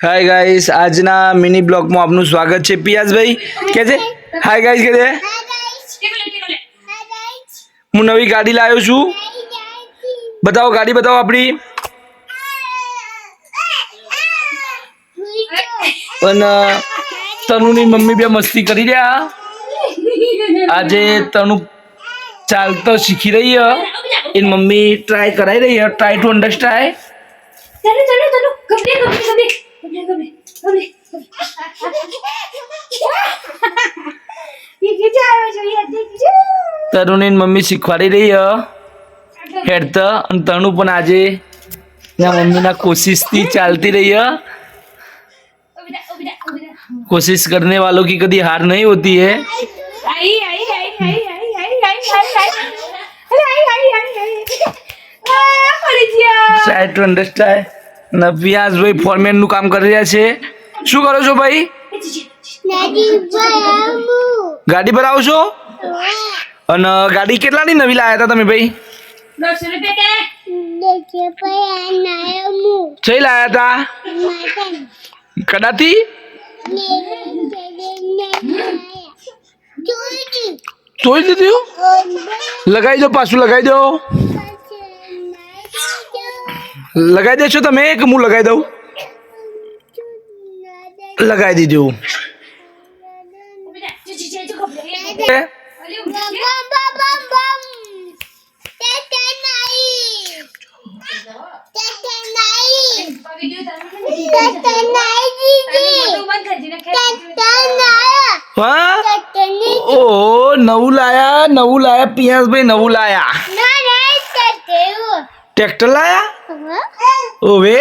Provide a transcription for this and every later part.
Hi guys, આજના mini બ્લોગમાં આપનું સ્વાગત છે। પિયાસભાઈ કે છે હાય ગાઈસ કે છે। હું નવી ગાડી લાવ્યો છું। બતાવો ગાડી બતાવો આપણી। અને તનુની મમ્મી બે મસ્તી કરી રહ્યા। આજે તनु ચાલતો શીખી રહી है। इन मम्मी ट्राई कराई रही है, ट्राई टू अंडरस्टैंड। चलो चलो चलो कपड़े कपड़े कपड़े कपड़े कपड़े ये क्या है जो ये देखिए तरुण इन मम्मी શીખવાડી રહી है હેડતા। અને તનુ પણ આજે ના મમ્મીના કોશિશથી ચાલતી રહી है। कोशिश करने वालों की कभी हार नहीं होती है। आई आई आई आई आई आई आई आई आई आई ट्राई टू अंडरस्टैंड। ને પિયાસભાઈ ફોરમેન નું કામ કરી રહ્યા છે। શું કરો છો ભાઈ? ગાડી ભરાવો છો? અને ગાડી કેટલાની નવી લાયા હતા તમે ભાઈ? 200 રૂપિયા કે કઈ લાયા હતા? કડાથી જોઈ દીધું? લગાવી દો, પાછું લગાવી દો। લગાવી દેશો તમે કે હું લગાવી દઉં? લગાવી દીધું। ઓ નવું લાયા પિયાસભાઈ, નવું લાયા। ટ્રેક્ટર લાયા? ઓવે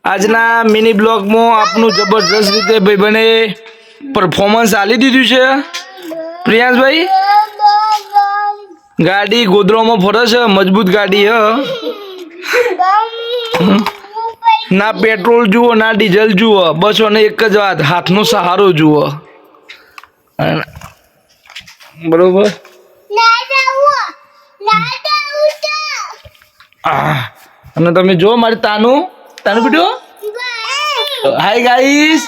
આજના મિની બ્લોગમાં આપનું જબરજસ્ત રીતે ભાઈ બને પરફોર્મન્સ આલી દીધું છે। પ્રિયાંશભાઈ ગાડી ગોદરોમાં ફરે છે, મજબૂત ગાડી હ। ના પેટ્રોલ જુઓ ના ડીઝલ જુઓ, બસ અને એક જ વાત, હાથનો સહારો જુઓ। બરોબર। અને તમે જો મારી તાનું બેટું। હાય ગાઈસ,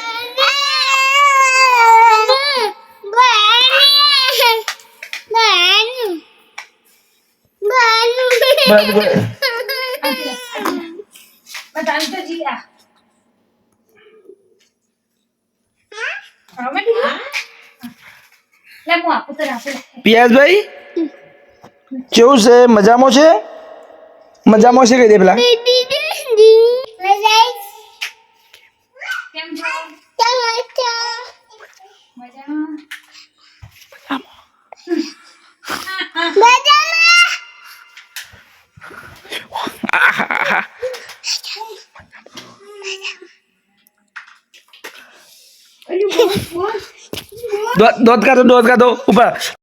बता तो जी आ हां मैं ले मु आपको तो रासे પિયાસભાઈ કેવું છે? મજામાં છે? મજામાં છે કહી દે પેલા। કેમ છો? દોત કાઢો ઉપર।